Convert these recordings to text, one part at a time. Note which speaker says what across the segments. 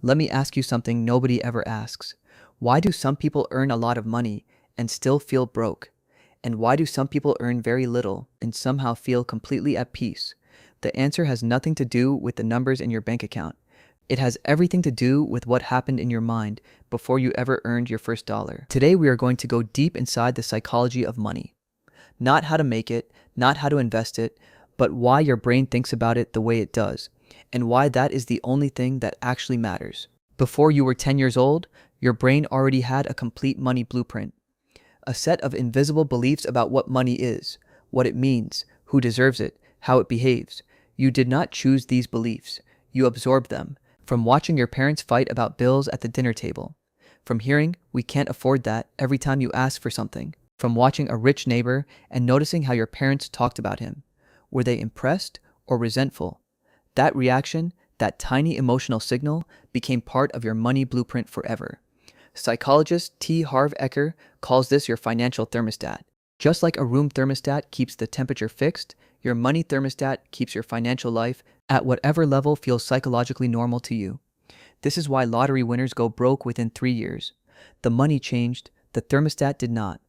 Speaker 1: Let me ask you something nobody ever asks. Why do some people earn a lot of money and still feel broke? And why do some people earn very little and somehow feel completely at peace? The answer has nothing to do with the numbers in your bank account. It has everything to do with what happened in your mind before you ever earned your first dollar. Today we are going to go deep inside the psychology of money. Not how to make it, not how to invest it, but why your brain thinks about it the way it does, and why that is the only thing that actually matters. Before you were 10 years old, your brain already had a complete money blueprint. A set of invisible beliefs about what money is, what it means, who deserves it, how it behaves. You did not choose these beliefs. You absorbed them, from watching your parents fight about bills at the dinner table, from hearing, "We can't afford that," every time you ask for something, from watching a rich neighbor and noticing how your parents talked about him. Were they impressed or resentful? That reaction, that tiny emotional signal, became part of your money blueprint forever. Psychologist T. Harv Eker calls this your financial thermostat. Just like a room thermostat keeps the temperature fixed, your money thermostat keeps your financial life at whatever level feels psychologically normal to you. This is why lottery winners go broke within 3 years. The money changed, the thermostat did not.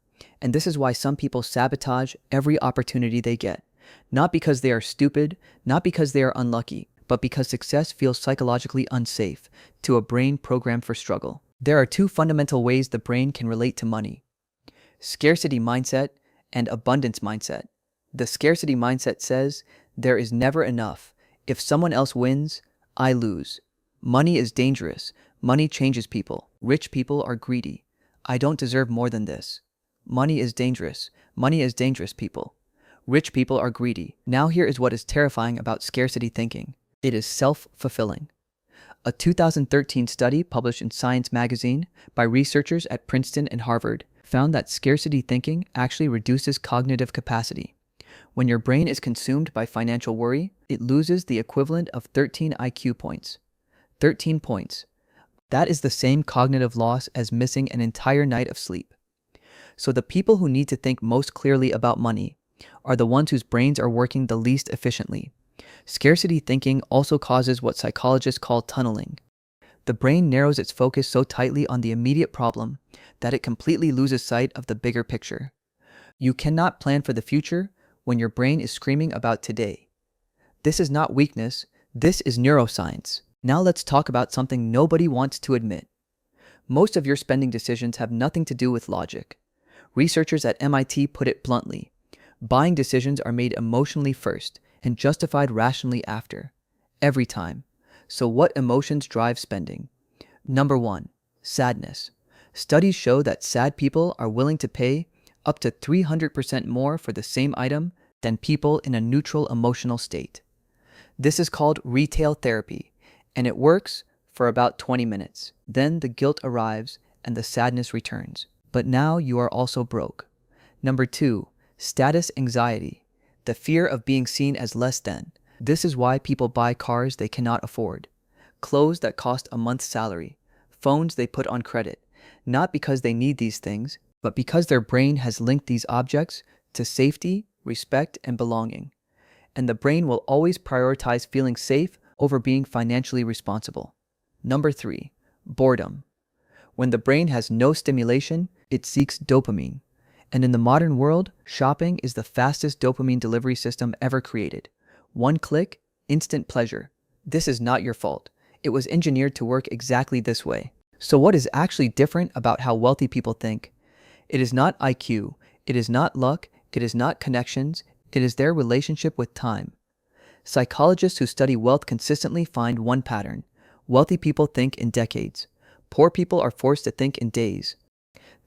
Speaker 1: And this is why some people sabotage every opportunity they get. Not because they are stupid, not because they are unlucky, but because success feels psychologically unsafe to a brain programmed for struggle. There are two fundamental ways the brain can relate to money: scarcity mindset and abundance mindset. The scarcity mindset says, there is never enough. If someone else wins, I lose. Money is dangerous. Money changes people. Rich people are greedy. I don't deserve more than this. Money is dangerous. Money is dangerous, people. Rich people are greedy. Now here is what is terrifying about scarcity thinking. It is self-fulfilling. A 2013 study published in Science magazine by researchers at Princeton and Harvard found that scarcity thinking actually reduces cognitive capacity. When your brain is consumed by financial worry, it loses the equivalent of 13 IQ points. 13 points. That is the same cognitive loss as missing an entire night of sleep. So the people who need to think most clearly about money are the ones whose brains are working the least efficiently. Scarcity thinking also causes what psychologists call tunneling. The brain narrows its focus so tightly on the immediate problem that it completely loses sight of the bigger picture. You cannot plan for the future when your brain is screaming about today. This is not weakness, this is neuroscience. Now let's talk about something nobody wants to admit. Most of your spending decisions have nothing to do with logic. Researchers at MIT put it bluntly: buying decisions are made emotionally first and justified rationally after, every time. So what emotions drive spending? Number 1, sadness. Studies show that sad people are willing to pay up to 300% more for the same item than people in a neutral emotional state. This is called retail therapy, and it works for about 20 minutes. Then the guilt arrives and the sadness returns. But now you are also broke. Number 2, status anxiety. The fear of being seen as less than. This is why people buy cars they cannot afford, clothes that cost a month's salary, phones they put on credit, not because they need these things, but because their brain has linked these objects to safety, respect, and belonging. And the brain will always prioritize feeling safe over being financially responsible. Number 3, boredom. When the brain has no stimulation, it seeks dopamine. And in the modern world, shopping is the fastest dopamine delivery system ever created. One click, instant pleasure. This is not your fault. It was engineered to work exactly this way. So what is actually different about how wealthy people think? It is not IQ, it is not luck, it is not connections, it is their relationship with time. Psychologists who study wealth consistently find one pattern. Wealthy people think in decades. Poor people are forced to think in days.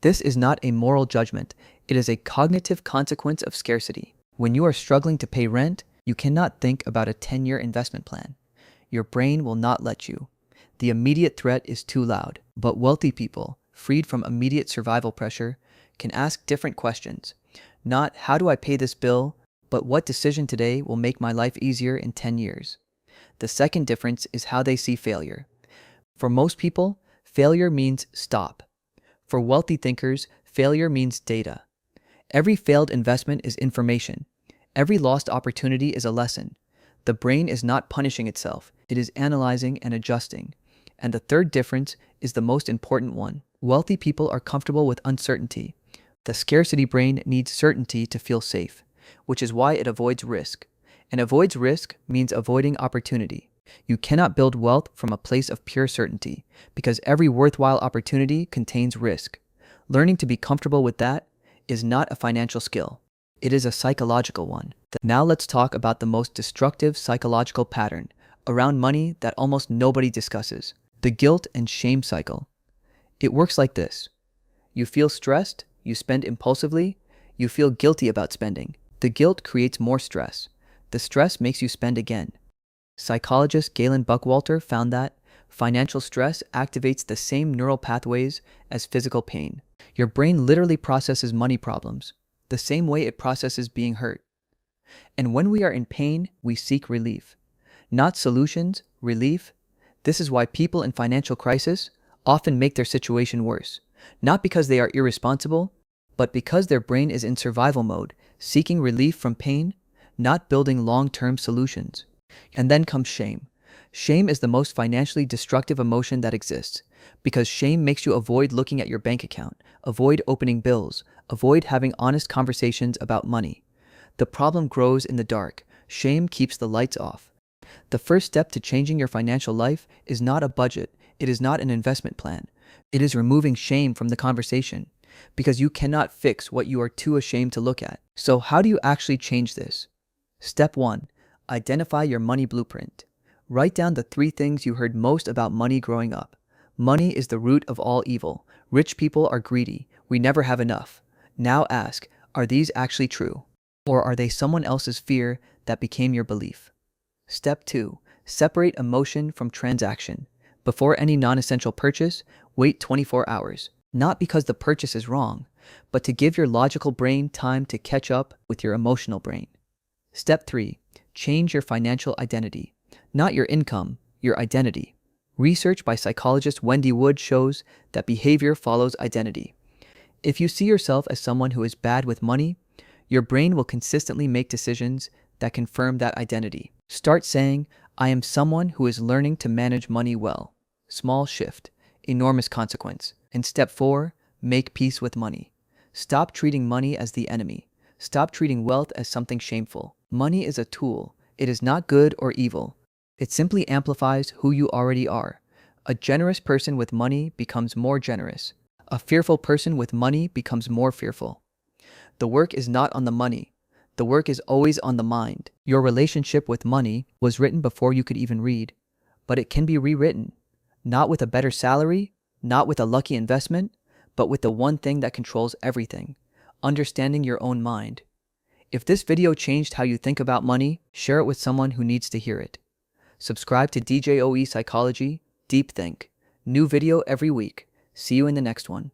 Speaker 1: This is not a moral judgment. It is a cognitive consequence of scarcity. When you are struggling to pay rent, you cannot think about a 10-year investment plan. Your brain will not let you. The immediate threat is too loud. But wealthy people, freed from immediate survival pressure, can ask different questions. Not, how do I pay this bill, but what decision today will make my life easier in 10 years? The second difference is how they see failure. For most people, failure means stop. For wealthy thinkers, failure means data. Every failed investment is information. Every lost opportunity is a lesson. The brain is not punishing itself. It is analyzing and adjusting. And the third difference is the most important one. Wealthy people are comfortable with uncertainty. The scarcity brain needs certainty to feel safe, which is why it avoids risk. And avoids risk means avoiding opportunity. You cannot build wealth from a place of pure certainty, because every worthwhile opportunity contains risk. Learning to be comfortable with that is not a financial skill. It is a psychological one. Now let's talk about the most destructive psychological pattern around money that almost nobody discusses: the guilt and shame cycle. It works like this. You feel stressed, you spend impulsively, you feel guilty about spending. The guilt creates more stress. The stress makes you spend again. Psychologist Galen Buckwalter found that financial stress activates the same neural pathways as physical pain. Your brain literally processes money problems the same way it processes being hurt. And when we are in pain, we seek relief. Not solutions, relief. This is why people in financial crisis often make their situation worse. Not because they are irresponsible, but because their brain is in survival mode, seeking relief from pain, not building long-term solutions. And then comes shame. Shame is the most financially destructive emotion that exists, because shame makes you avoid looking at your bank account, avoid opening bills, avoid having honest conversations about money. The problem grows in the dark. Shame keeps the lights off. The first step to changing your financial life is not a budget. It is not an investment plan. It is removing shame from the conversation, because you cannot fix what you are too ashamed to look at. So how do you actually change this? Step 1. Identify your money blueprint. Write down the 3 things you heard most about money growing up. Money is the root of all evil. Rich people are greedy. We never have enough. Now ask, are these actually true? Or are they someone else's fear that became your belief? Step 2. Separate emotion from transaction. Before any non-essential purchase, wait 24 hours. Not because the purchase is wrong, but to give your logical brain time to catch up with your emotional brain. Step 3. Change your financial identity. Not your income, your identity. Research by psychologist Wendy Wood shows that behavior follows identity. If you see yourself as someone who is bad with money, your brain will consistently make decisions that confirm that identity. Start saying, I am someone who is learning to manage money well. Small shift, enormous consequence. And step 4, make peace with money. Stop treating money as the enemy. Stop treating wealth as something shameful. Money is a tool. It is not good or evil. It simply amplifies who you already are. A generous person with money becomes more generous. A fearful person with money becomes more fearful. The work is not on the money. The work is always on the mind. Your relationship with money was written before you could even read, but it can be rewritten. Not with a better salary, not with a lucky investment, but with the one thing that controls everything: understanding your own mind. If this video changed how you think about money, share it with someone who needs to hear it. Subscribe to DJOE Psychology, Deep Think. New video every week. See you in the next one.